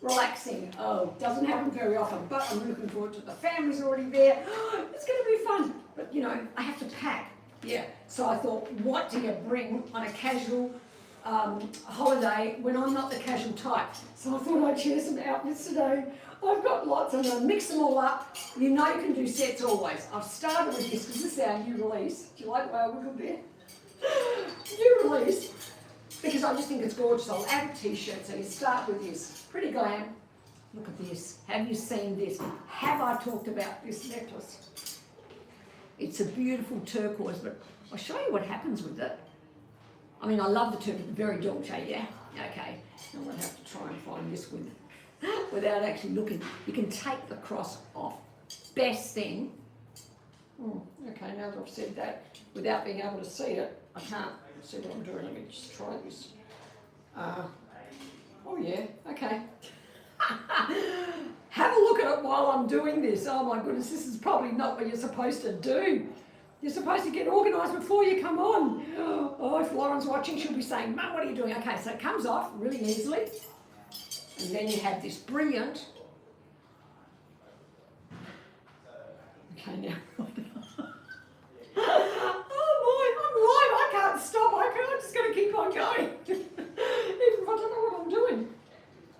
relaxing. Oh, doesn't happen very often, but I'm looking forward to it. The family's already there. It's going to be fun. But, you know, I have to pack. Yeah. So I thought, what do you bring on a casual holiday when I'm not the casual type? So I thought I'd share some outfits today. I've got lots. I'm going to mix them all up. You know you can do sets always. I've started with this because this is our new release. Do you like the way I wiggled there? New release. Because I just think it's gorgeous. I'll add a t-shirt. So you start with this. Pretty glam. Look at this. Have you seen this? Have I talked about this necklace? It's a beautiful turquoise, but I'll show you what happens with it. I mean, I love the turquoise, very dolce, yeah? Okay. I'm going to have to try and find this with without actually looking. You can take the cross off. Best thing. Okay, now that I've said that, without being able to see it, I can't see what I'm doing. Let me just try this. Oh yeah, okay. Have a look at it while I'm doing this. Oh my goodness, this is probably not what you're supposed to do. You're supposed to get organised before you come on. Oh, if Lauren's watching, she'll be saying, Mum, what are you doing? Okay, so it comes off really easily. And then you have this brilliant... Okay, now... Oh boy, I'm live. I can't stop. I'm just going to keep on going. Even if I don't know what I'm doing.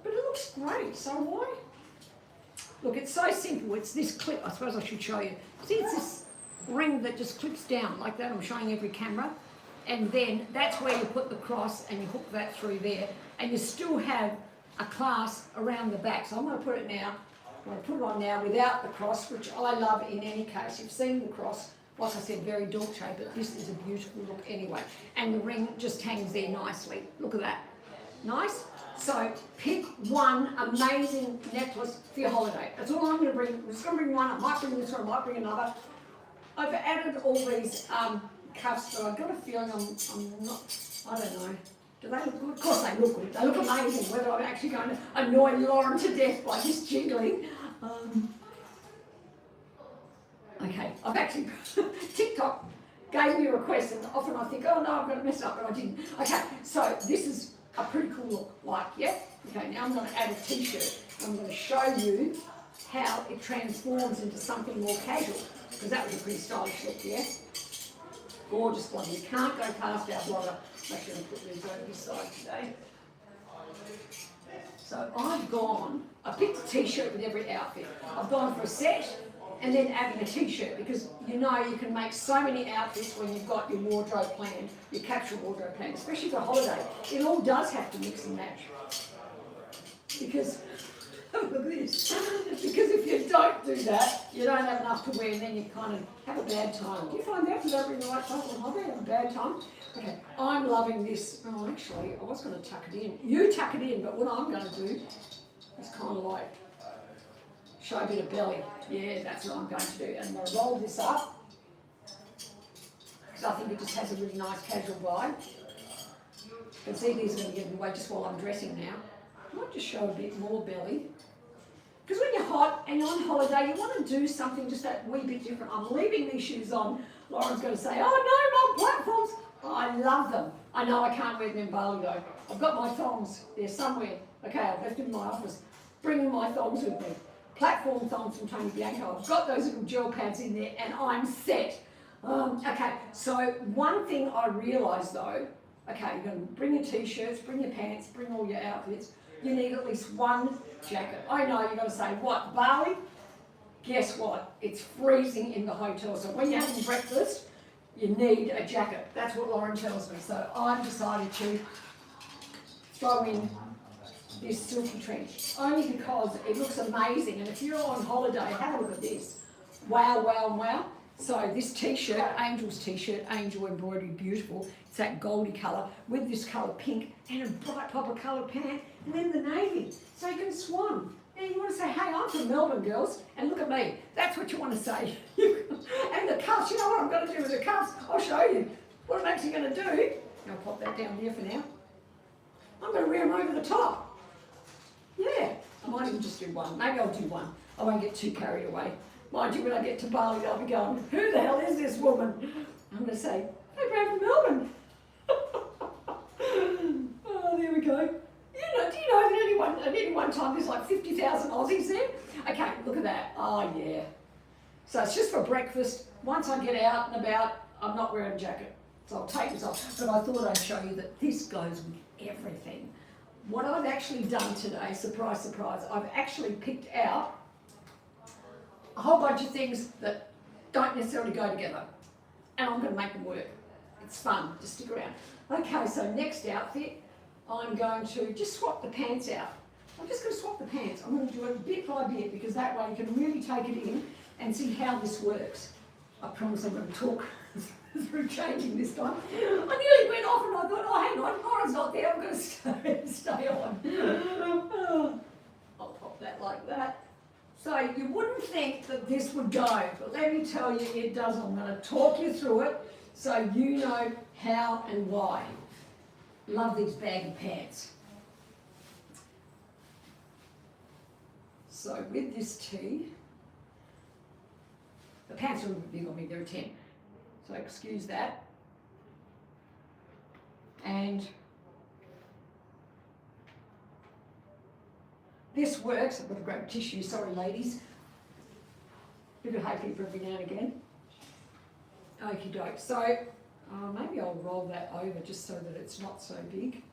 But it looks great. So why? Look, it's so simple. It's this clip. I suppose I should show you. See, it's this ring that just clips down like that. I'm showing every camera. And then that's where you put the cross and you hook that through there. And you still have a clasp around the back. So I'm going to put it now. I'm going to put it on now without the cross, which I love in any case. You've seen the cross. Like I said, very dolce, but this is a beautiful look anyway. And the ring just hangs there nicely. Look at that. Nice? So pick one amazing necklace for your holiday. That's all I'm going to bring. I'm just going to bring one. I might bring this one. I might bring another. I've added all these cuffs, but I've got a feeling I'm not, I don't know. Do they look good? Of course they look good. They look amazing. Whether I'm actually going to annoy Lauren to death by just jiggling. Okay, I've actually, TikTok gave me a request and often I think, oh no, I'm going to mess it up, but I didn't. Okay, so this is a pretty cool look, like, yeah? Okay, now I'm going to add a t-shirt. I'm going to show you how it transforms into something more casual, because that was a pretty stylish look, yeah? Gorgeous one. You can't go past our blogger. I'm actually going to put these over this side today. So I picked a t-shirt with every outfit. I've gone for a set, and then adding a t-shirt, because you know you can make so many outfits when you've got your wardrobe planned, your capsule wardrobe planned, especially for holiday. It all does have to mix and match. Because, look at this, because if you don't do that, you don't have enough to wear and then you kind of have a bad time. Do you find that? Did I bring the right stuff on holiday? Have a bad time? Okay, I'm loving this. Oh, actually, I was going to tuck it in. You tuck it in, but what I'm going to do is kind of like show a bit of belly. Yeah, that's what I'm going to do. And I'm going to roll this up because I think it just has a really nice casual vibe. You can see these are going to get away just while I'm dressing now. I might just show a bit more belly. Because when you're hot and you're on holiday, you want to do something just that wee bit different. I'm leaving these shoes on. Lauren's going to say, oh no, my platforms. Oh, I love them. I know I can't wear them in Bali though. I've got my thongs. They're somewhere. Okay, I've left them in my office. Bringing my thongs with me. Platform thongs from Tony Bianco. I've got those little gel pads in there and I'm set. Okay, so one thing I realised though, okay, you're going to bring your t-shirts, bring your pants, bring all your outfits. You need at least one jacket. I know you're going to say, what, Bali? Guess what? It's freezing in the hotel. So when you're having breakfast, you need a jacket. That's what Lauren tells me. So I've decided to throw in this silky trench, only because it looks amazing. And if you're on holiday, have a look at this. Wow, wow, wow. So this t-shirt, Angel's t-shirt, Angel embroidery, beautiful. It's that goldy colour with this colour pink and a bright pop of coloured pant and then the navy. So you can swan. Now you want to say, hey, I'm from Melbourne, girls, and look at me. That's what you want to say. And the cuffs, you know what I'm going to do with the cuffs? I'll show you. What I'm actually going to do, I'll pop that down here for now. I'm going to wear them over the top. Yeah, I might even just do one. Maybe I'll do one. I won't get too carried away. Mind you, when I get to Bali, I'll be going, who the hell is this woman? I'm going to say, hey, I'm from Melbourne. Oh, there we go. Do you know that anyone one time there's like 50,000 Aussies there. Okay, look at that. Oh yeah. So it's just for breakfast. Once I get out and about, I'm not wearing a jacket. So I'll take this off. But I thought I'd show you that this goes with everything. What I've actually done today, surprise, surprise, I've actually picked out a whole bunch of things that don't necessarily go together. And I'm going to make them work. It's fun, just stick around. Okay, so next outfit, I'm going to just swap the pants out. I'm just going to swap the pants. I'm going to do it bit by bit because that way you can really take it in and see how this works. I promise I'm going to talk through changing this time. I nearly went off and I thought, oh hang on, Lauren's not there, I'm going to stay on. I'll pop that like that. So you wouldn't think that this would go, but let me tell you, it does. I'm going to talk you through it so you know how and why. Love these baggy pants. So with this tee, the pants are a little bit big on me, they're a 10. So excuse that. And this works. I've got to grab a tissue, sorry ladies. Bit of hay fever every now and again. Okie doke. So maybe I'll roll that over just so that it's not so big.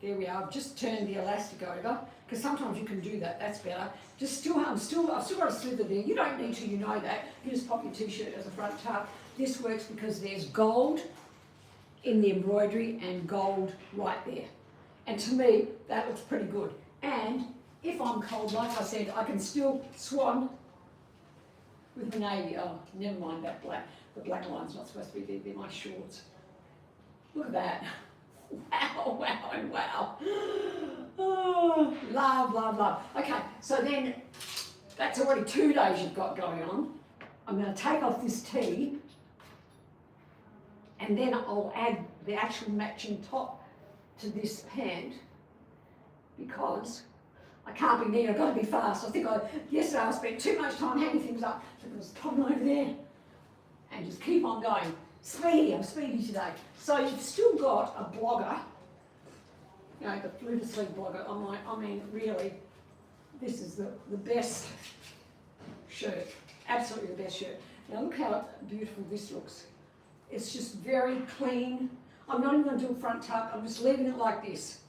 There we are. I've just turned the elastic over because sometimes you can do that. That's better. I've still got a slither there. You don't need to, you know that. You just pop your t-shirt as a front tuck. This works because there's gold in the embroidery and gold right there. And to me, that looks pretty good. And if I'm cold, like I said, I can still swan with the navy. Oh, never mind that black. The black line's not supposed to be there. They're my shorts. Look at that. Wow, wow, and wow. Oh, love, love, love. Okay, so then that's already 2 days you've got going on. I'm going to take off this tee and then I'll add the actual matching top to this pant because I can't be neat, I've got to be fast. I think yesterday I spent too much time hanging things up. So there's a problem over there. And just keep on going. Speedy, I'm speedy today. So you've still got a blogger, you know, the fluted sleeve blogger. I mean, really, this is the best shirt. Absolutely the best shirt. Now look how beautiful this looks. It's just very clean. I'm not even going to do a front tuck. I'm just leaving it like this.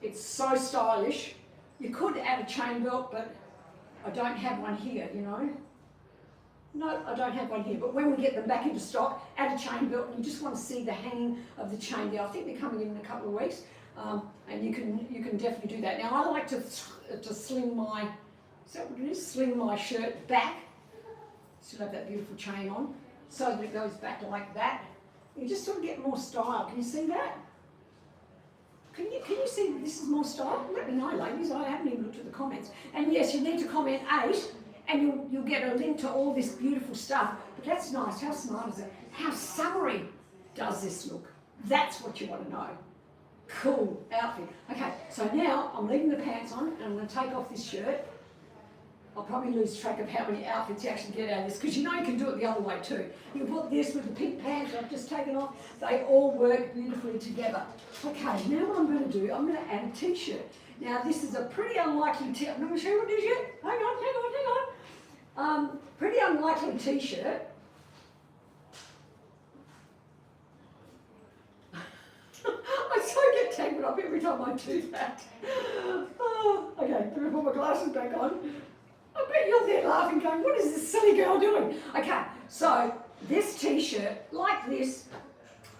It's so stylish. You could add a chain belt, but I don't have one here, you know. No, I don't have one here, but when we get them back into stock, add a chain belt, and you just want to see the hanging of the chain there. I think they're coming in a couple of weeks, and you can definitely do that. Now I like to sling my, is that what it is? Sling my shirt back. Still have that beautiful chain on, so that it goes back like that. You just sort of get more style. Can you see that? Can you see that this is more style? Let me know, ladies. I haven't even looked at the comments. And yes, you need to comment 8. And you'll get a link to all this beautiful stuff. But that's nice. How smart is it? How summery does this look? That's what you want to know. Cool outfit. Okay, so now I'm leaving the pants on and I'm going to take off this shirt. I'll probably lose track of how many outfits you actually get out of this because you know you can do it the other way too. You put this with the pink pants I've just taken off. They all work beautifully together. Okay, now what I'm going to do, I'm going to add a t-shirt. Now this is a pretty unlikely t-shirt. I'm not going to show you what it is yet. Hang on. Pretty unlikely t-shirt. I so get tangled up every time I do that. Oh, okay, let me put my glasses back on. I bet you're there laughing going, what is this silly girl doing? Okay, so this t-shirt, like this,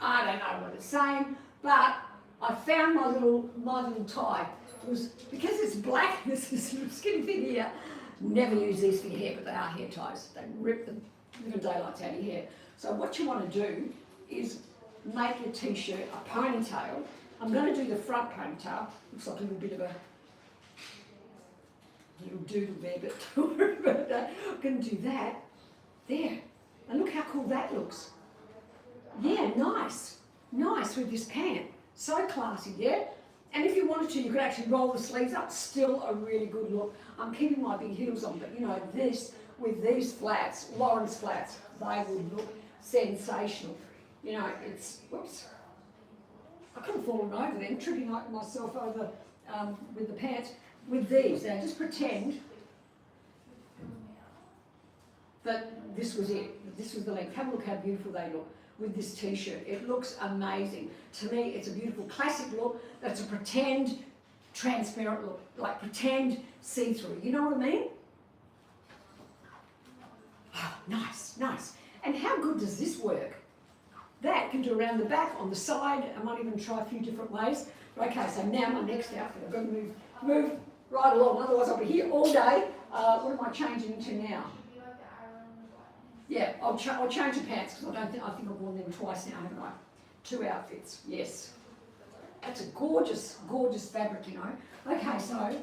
I don't know what it's saying, but I found my little tie. It was, because it's black, this is skin fit here. Never use these for your hair, but they are hair ties. They rip the living daylights out of your hair. So what you want to do is make your t-shirt a ponytail. I'm going to do the front ponytail. Looks like a little bit of a little doodle there, but don't worry about that. I'm going to do that. There. And look how cool that looks. Yeah, nice. Nice with this pant. So classy, yeah? And if you wanted to, you could actually roll the sleeves up. Still a really good look. I'm keeping my big heels on, but you know, this, with these flats, Lauren's flats, they would look sensational. You know, it's, whoops. I could have fallen over then, tripping myself over with the pants. With these, now just pretend that this was it, that this was the length. Have a look how beautiful they look with this t-shirt. It looks amazing. To me, it's a beautiful classic look. That's a pretend transparent look, like pretend see-through. You know what I mean? Oh, nice, nice. And how good does this work? That can do around the back, on the side. I might even try a few different ways. Okay, so now my next outfit. I've got to move right along, otherwise I'll be here all day. What am I changing into now? Yeah, I'll change the pants because I think I've worn them twice now, haven't I? 2 outfits, yes. That's a gorgeous, gorgeous fabric, you know. Okay, so,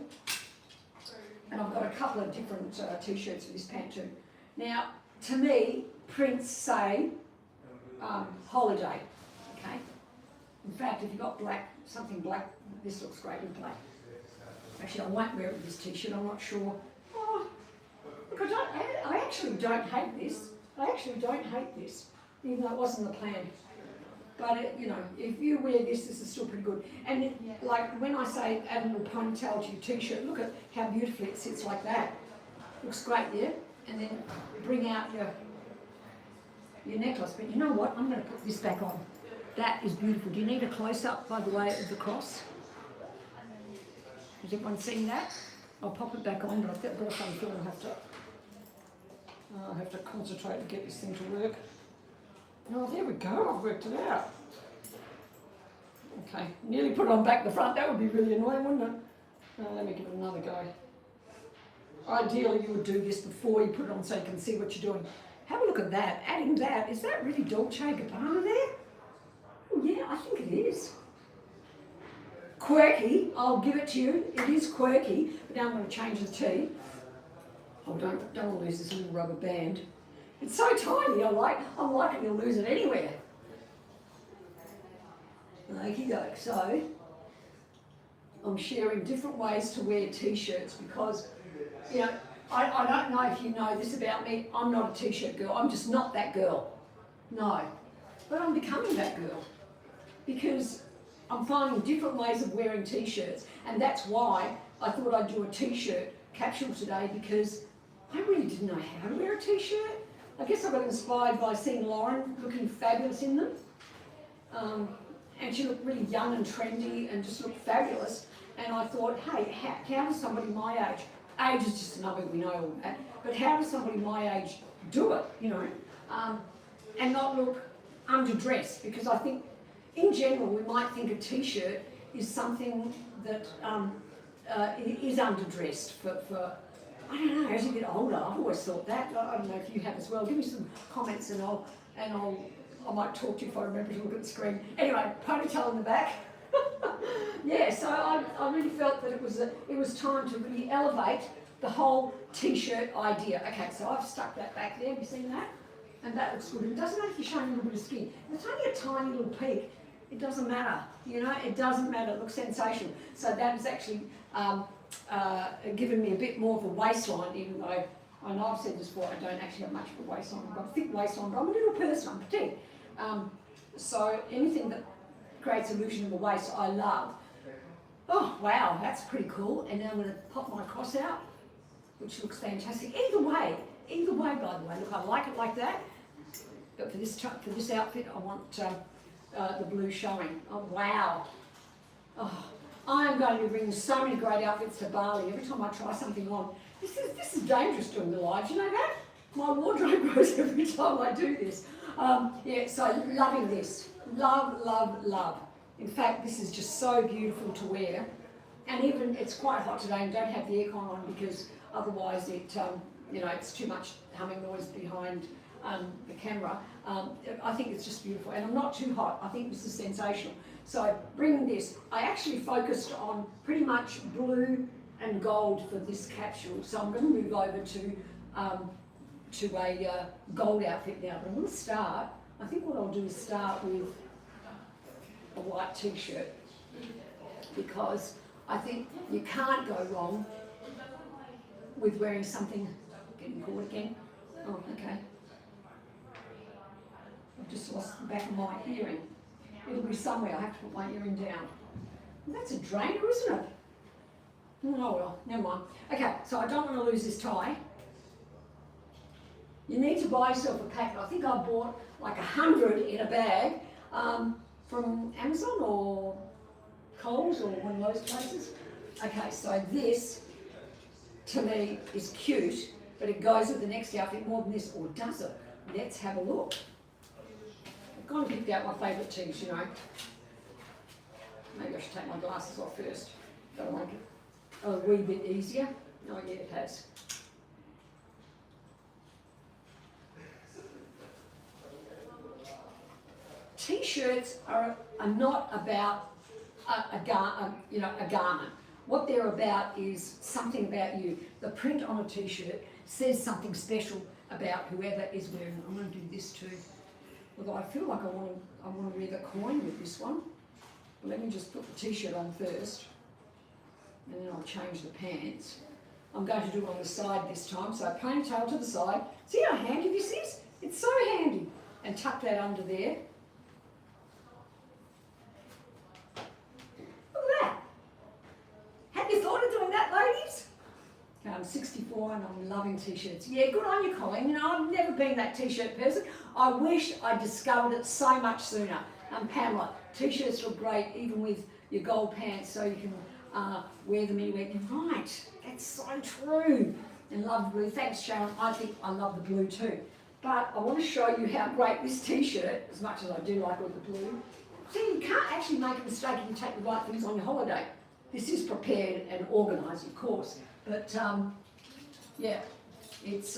and I've got a couple of different t-shirts for this pant too. Now, to me, prints say holiday, okay? In fact, if you've got black, something black, this looks great with black. Actually, I won't wear it with this t-shirt, I'm not sure. Oh, look, I actually don't hate this. I actually don't hate this, even though it wasn't the plan. But, you know, if you wear this, this is still pretty good. And, like, when I say add a little ponytail to your t-shirt, look at how beautifully it sits like that. Looks great, yeah? And then bring out your necklace. But you know what? I'm going to put this back on. That is beautiful. Do you need a close-up, by the way, of the cross? Has everyone seen that? I'll pop it back on, but I've got a funny feeling I'll have to concentrate to get this thing to work. Oh, there we go. I've worked it out. Okay, nearly put it on back the front. That would be really annoying, wouldn't it? Let me give it another go. Ideally, you would do this before you put it on so you can see what you're doing. Have a look at that. Adding that, is that really Dolce & Gabbana there? Oh yeah, I think it is. Quirky, I'll give it to you. It is quirky, but now I'm going to change the tee. Oh, don't want to lose this little rubber band. It's so tiny, I'm likely to lose it anywhere. Okie doke. So, I'm sharing different ways to wear t-shirts because, you know, I don't know if you know this about me. I'm not a t-shirt girl. I'm just not that girl. No. But I'm becoming that girl because I'm finding different ways of wearing t-shirts, and that's why I thought I'd do a t-shirt capsule today because I really didn't know how to wear a t-shirt. I guess I got inspired by seeing Lauren looking fabulous in them. And she looked really young and trendy and just looked fabulous. And I thought, hey, how does somebody my age is just a number, we know all that, but how does somebody my age do it, you know, and not look underdressed? Because I think, in general, we might think a t-shirt is something that is underdressed for, I don't know, as you get older. I've always thought that. I don't know if you have as well. Give me some comments and I might talk to you if I remember to look at the screen. Anyway, ponytail in the back. Yeah, so I really felt that it was time to really elevate the whole t-shirt idea. Okay, so I've stuck that back there. Have you seen that? And that looks good. It doesn't matter if you're showing a little bit of skin. If it's only a tiny little peak, it doesn't matter. You know, it doesn't matter. It looks sensational. So that has actually given me a bit more of a waistline, even though I know I've said this before, I don't actually have much of a waistline. I've got a thick waistline, but I'm a little person, I'm petite. So anything that creates illusion in the waist, I love. Oh, wow, that's pretty cool. And now I'm going to pop my cross out, which looks fantastic. Either way, by the way, look, I like it like that. But for this outfit, I want the blue showing. Oh, wow. Oh, I am going to be bringing so many great outfits to Bali. Every time I try something on, this is dangerous doing the live. You know that? My wardrobe grows every time I do this. Yeah, so loving this. Love, love, love. In fact, this is just so beautiful to wear. And even, it's quite hot today and don't have the aircon on because otherwise it, you know, it's too much humming noise behind the camera. I think it's just beautiful. And I'm not too hot. I think this is sensational. So bringing this, I actually focused on pretty much blue and gold for this capsule. So I'm going to move over to a gold outfit now. But I'm going to start, I think what I'll do is start with a white t-shirt because I think you can't go wrong with wearing something, getting caught again. Oh, okay. I've just lost the back of my earring. It'll be somewhere. I have to put my earring down. Well, that's a drainer, isn't it? Oh well, never mind. Okay, so I don't want to lose this tie. You need to buy yourself a packet. I think I bought like 100 in a bag from Amazon or Coles or one of those places. Okay, so this to me is cute, but it goes with the next outfit more than this, or does it? Let's have a look. I've gone and picked out my favourite tees, you know. Maybe I should take my glasses off first. Don't like it. A wee bit easier. Oh yeah, it has. T-shirts are not about a garment. What they're about is something about you. The print on a T-shirt says something special about whoever is wearing it. I'm going to do this too. Although I feel like I want to wear the coin with this one. But let me just put the T-shirt on first, and then I'll change the pants. I'm going to do it on the side this time. So ponytail to the side. See how handy this is? It's so handy. And tuck that under there. Have you thought of doing that, ladies? I'm 64 and I'm loving T-shirts. Yeah, good on you, Colleen. You know, I've never been that T-shirt person. I wish I discovered it so much sooner. Pamela, T-shirts look great even with your gold pants, so you can wear them anywhere. You're right, that's so true. And love blue. Thanks, Sharon. I think I love the blue too. But I want to show you how great this T-shirt, as much as I do like all the blue. See, you can't actually make a mistake if you take the right things on your holiday. This is prepared and organised, of course, but yeah, it's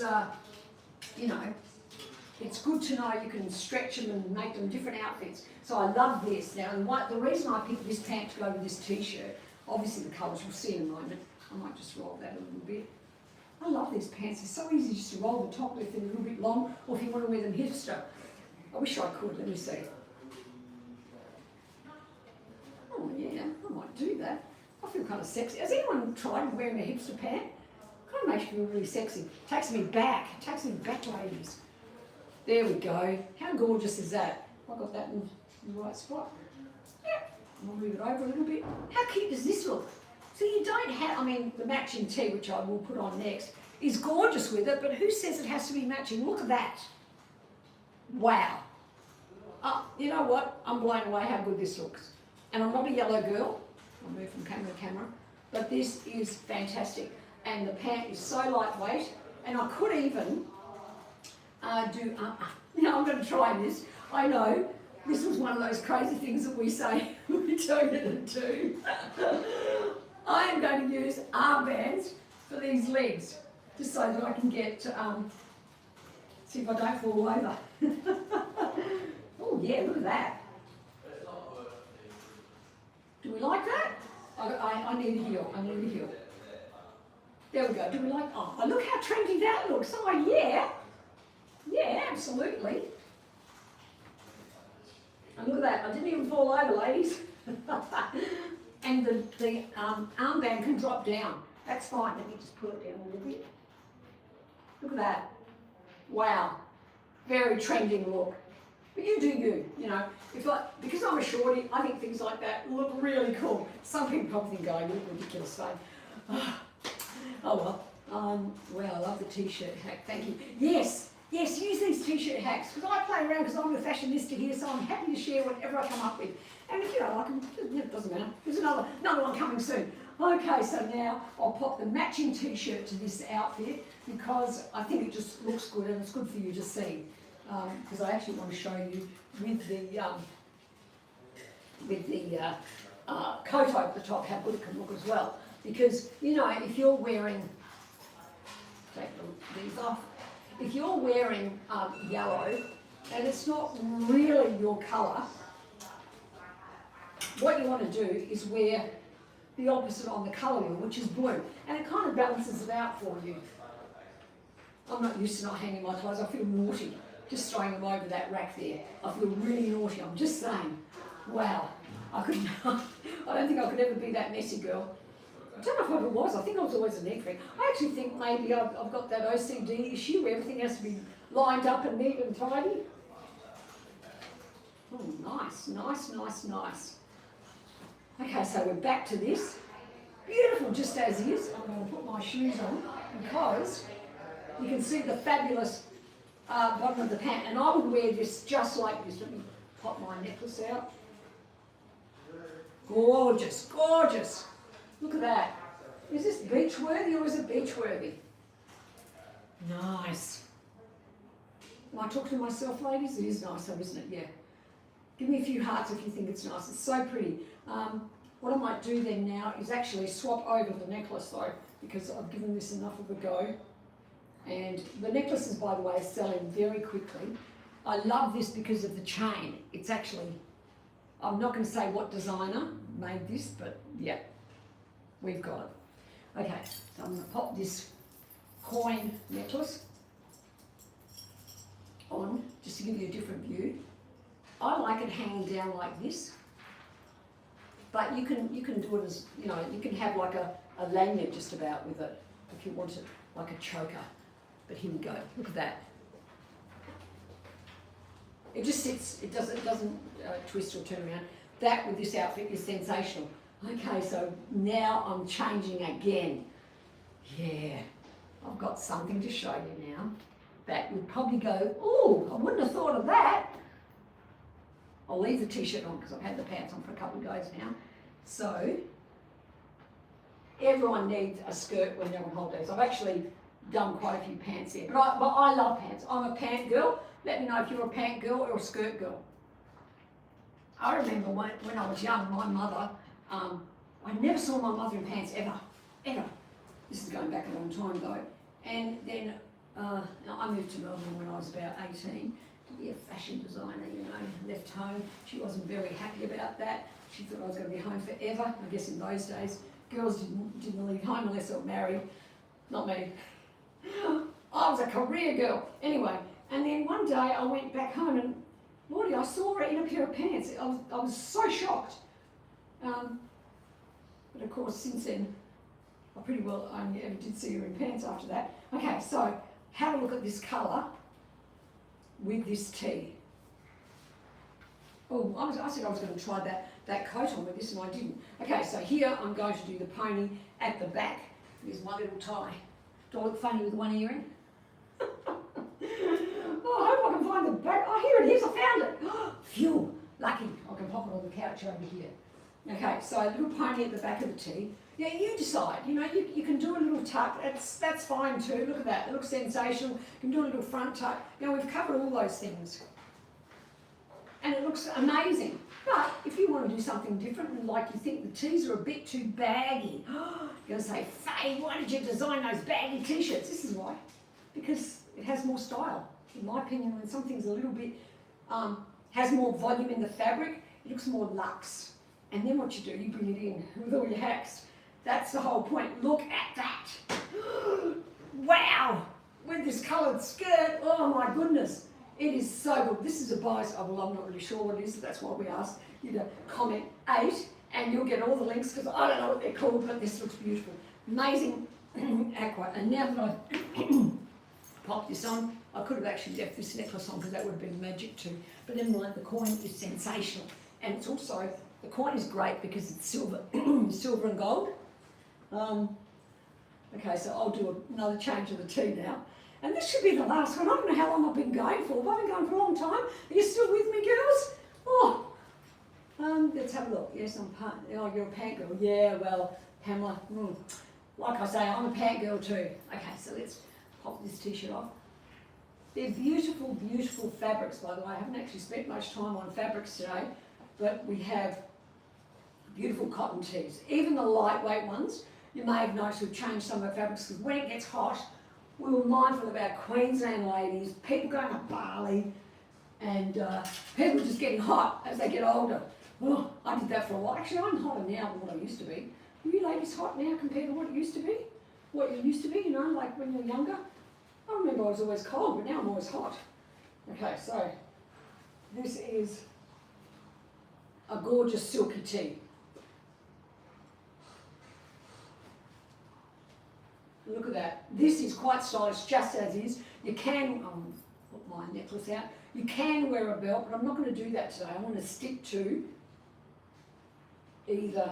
you know, it's good to know you can stretch them and make them different outfits. So I love this. Now, and the reason I picked this pant to go with this T-shirt, obviously the colours we'll see in a moment. I might just roll that a little bit. I love these pants. It's so easy just to roll the top with them a little bit long, or if you want to wear them hipster. I wish I could. Let me see. Oh yeah, I might do that. I feel kind of sexy. Has anyone tried wearing a hipster pant? Kind of makes you feel really sexy. Takes me back, ladies. There we go. How gorgeous is that? I got that in the right spot. Yep. I'll move it over a little bit. How cute does this look? So you don't have, I mean, the matching tee, which I will put on next, is gorgeous with it, but who says it has to be matching? Look at that. Wow. You know what? I'm blown away how good this looks. And I'm not a yellow girl. I'll move from camera to camera. But this is fantastic. And the pant is so lightweight. And I could even do, now I'm going to try this. I know, this was one of those crazy things that we say, we tell you to do. I am going to use armbands for these legs, just so that I can get, see if I don't fall over. Oh yeah, look at that. Do we like that? I need a heel, There we go, do we like, oh look how trendy that looks. Oh yeah, yeah, absolutely. And look at that, I didn't even fall over, ladies. And the armband can drop down. That's fine, let me just pull it down a little bit. Look at that. Wow, very trending look. But you do you, you know. Because I'm a shorty, I think things like that look really cool. Some people probably think, oh, you look ridiculous, Faye. Oh well. Well, I love the T-shirt hack, thank you. Yes, use these T-shirt hacks, because I play around because I'm a fashionista here, so I'm happy to share whatever I come up with. And if you don't like them, it doesn't matter. There's another one coming soon. Okay, so now I'll pop the matching T-shirt to this outfit because I think it just looks good and it's good for you to see. Because I actually want to show you with the coat over the top how good it can look as well. Because, you know, if you're wearing, take these off, if you're wearing yellow and it's not really your colour, what you want to do is wear the opposite on the colour wheel, which is blue, and it kind of balances it out for you. I'm not used to not hanging my clothes. I feel naughty just throwing them over that rack there. I feel really naughty. I'm just saying. Wow. I don't think I could ever be that messy girl. I don't know if I ever was. I think I was always a neat freak. I actually think maybe I've got that OCD issue where everything has to be lined up and neat and tidy. Oh, nice, nice, nice, nice. Okay, so we're back to this. Beautiful, just as is. I'm going to put my shoes on because you can see the fabulous bottom of the pant. And I would wear this just like this. Let me pop my necklace out. Gorgeous, gorgeous. Look at that. Is this beach worthy or is it beach worthy? Nice. Am I talking to myself, ladies? It is nice though, isn't it? Yeah. Give me a few hearts if you think it's nice. It's so pretty. What I might do then now is actually swap over the necklace though, because I've given this enough of a go. And the necklaces, by the way, are selling very quickly. I love this because of the chain. It's actually, I'm not going to say what designer made this, but yeah, we've got it. Okay, so I'm going to pop this coin necklace on just to give you a different view. I like it hanging down like this, but you can do it as, you know, you can have like a lanyard just about with it if you want it, like a choker. But here we go, look at that. It just sits, it doesn't twist or turn around. That with this outfit is sensational. Okay, so now I'm changing again. Yeah, I've got something to show you now. That would probably go, oh, I wouldn't have thought of that. I'll leave the t-shirt on because I've had the pants on for a couple of days now. So, everyone needs a skirt when they're on holidays. I've actually done quite a few pants here, but I love pants. I'm a pant girl. Let me know if you're a pant girl or a skirt girl. I remember when I was young, my mother, I never saw my mother in pants ever. This is going back a long time though. And then I moved to Melbourne when I was about 18 to be a fashion designer, you know, left home. She wasn't very happy about that. She thought I was going to be home forever. I guess in those days, girls didn't leave home unless they were married. Not me. I was a career girl. Anyway, and then one day I went back home and Lordy, I saw her in a pair of pants. I was so shocked. But of course, since then, I pretty well only ever did see her in pants after that. Okay, so have a look at this colour with this tee. Oh, I said I was going to try that coat on with this and I didn't. Okay, so here I'm going to do the pony at the back. Here's my little tie. Do I look funny with one earring? Oh, I hope I can find the back. Oh, here it is, I found it. Phew, lucky. I can pop it on the couch over here. Okay, so a little pony at the back of the tee. Yeah, you decide. You know, you can do a little tuck. That's fine too. Look at that. It looks sensational. You can do a little front tuck. You know, we've covered all those things. And it looks amazing. But if you want to do something different and like you think the tees are a bit too baggy, you're going to say, Faye, why did you design those baggy t-shirts? This is why. Because it has more style. In my opinion, when something's a little bit, has more volume in the fabric, it looks more luxe. And then what you do, you bring it in with all your hacks. That's the whole point. Look at that. Wow. With this coloured skirt, oh my goodness. It is so good. This is a bias. Oh, well, I'm not really sure what it is. That's why we asked you to comment 8 and you'll get all the links because I don't know what they're called, but this looks beautiful. Amazing aqua. And now that I've popped this on, I could have actually left this necklace on because that would have been magic too. But then the coin is sensational. And it's also, the coin is great because it's silver, silver and gold. Okay, so I'll do another change of the tea now. And this should be the last one. I don't know how long I've been going for. I've been going for a long time. Are you still with me, girls? Oh, let's have a look. Yes, oh, you're a pant girl. Yeah, well, Pamela, like I say, I'm a pant girl too. Okay, so let's pop this t-shirt off. They're beautiful, beautiful fabrics, by the way. I haven't actually spent much time on fabrics today, but we have beautiful cotton tees. Even the lightweight ones, you may have noticed we've changed some of our fabrics because when it gets hot, we were mindful of our Queensland ladies, people going to Bali, and people just getting hot as they get older. Oh, I did that for a while. Actually, I'm hotter now than what I used to be. Are you ladies hot now compared to what it used to be? What you used to be, you know, like when you were younger? I remember I was always cold, but now I'm always hot. Okay, so this is a gorgeous silky tee. Look at that. This is quite stylish, just as is. You can, put my necklace out, You can wear a belt, but I'm not going to do that today. I want to stick to either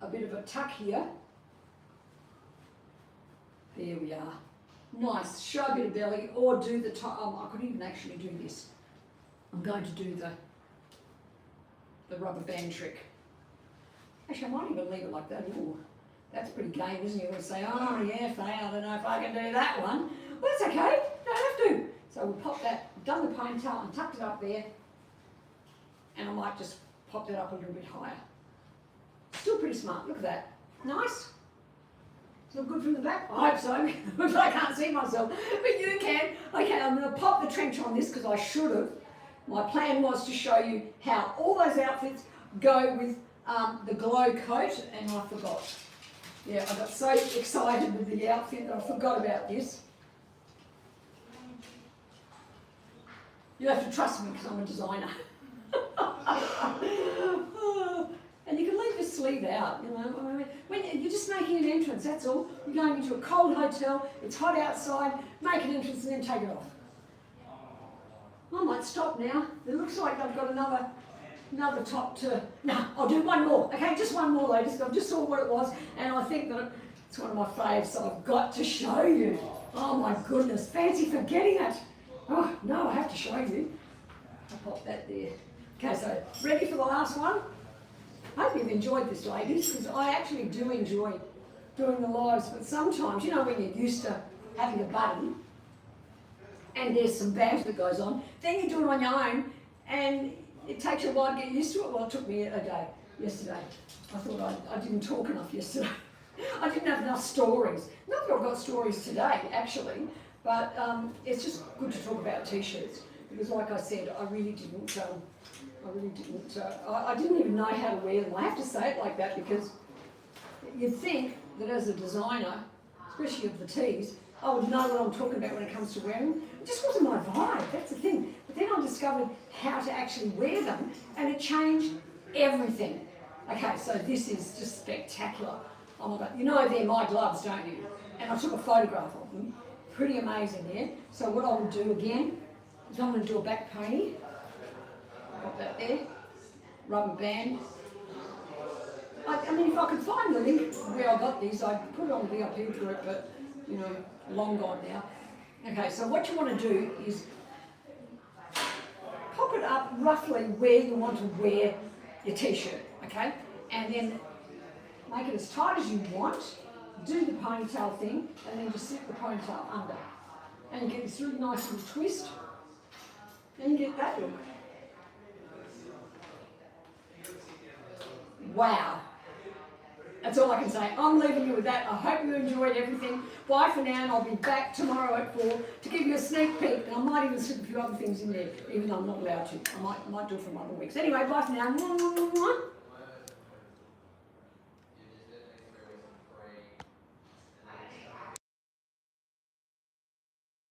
a bit of a tuck here. There we are. Nice. Show a bit of belly, or do the top. I could even actually do this. I'm going to do the rubber band trick. Actually, I might even leave it like that. Ooh, that's pretty game, isn't it? You would say, oh yeah, Faye, I don't know if I can do that one. Well, that's okay. Don't have to. So we'll pop that. I've done the ponytail and tucked it up there, and I might just pop that up a little bit higher. Still pretty smart. Look at that. Nice. Look good from the back? I hope so, because I can't see myself. But you can. Okay, I'm going to pop the trench on this because I should have. My plan was to show you how all those outfits go with the glow coat, and I forgot. Yeah, I got so excited with the outfit that I forgot about this. You have to trust me because I'm a designer. And you can leave the sleeve out, you know. When you're just making an entrance, that's all. You're going into a cold hotel, it's hot outside, make an entrance and then take it off. I might stop now. It looks like I've got another top to... No, I'll do one more. Okay, just one more, ladies. I just saw what it was, and I think that it's one of my faves, so I've got to show you. Oh my goodness, fancy forgetting it. Oh, no, I have to show you. I'll pop that there. Okay, so ready for the last one? I hope you've enjoyed this, ladies, because I actually do enjoy doing the lives, but sometimes, you know, when you're used to having a button and there's some banter that goes on, then you do it on your own and it takes you a while to get used to it. Well, it took me a day yesterday. I thought I didn't talk enough yesterday. I didn't have enough stories. Not that I've got stories today, actually, but it's just good to talk about t-shirts because, like I said, I didn't even know how to wear them. I have to say it like that because you'd think that as a designer, especially of the tees, I would know what I'm talking about when it comes to wearing them. It just wasn't my vibe, that's the thing. But then I discovered how to actually wear them and it changed everything. Okay, so this is just spectacular. Oh my God, you know they're my gloves, don't you? And I took a photograph of them. Pretty amazing, yeah? So what I will do again is I'm going to do a back pony. Got that there. Rubber band. I mean, if I could find the link where I got these, I'd put it on the VIP group, but, you know, long gone now. Okay, so what you want to do is pop it up roughly where you want to wear your t-shirt, okay? And then make it as tight as you want, do the ponytail thing, and then just slip the ponytail under. And you get this really nice little twist, and you get that look. Wow. That's all I can say. I'm leaving you with that. I hope you enjoyed everything. Bye for now, and I'll be back tomorrow at 4 to give you a sneak peek. And I might even slip a few other things in there, even though I'm not allowed to. I might do it for other weeks. Anyway, bye for now.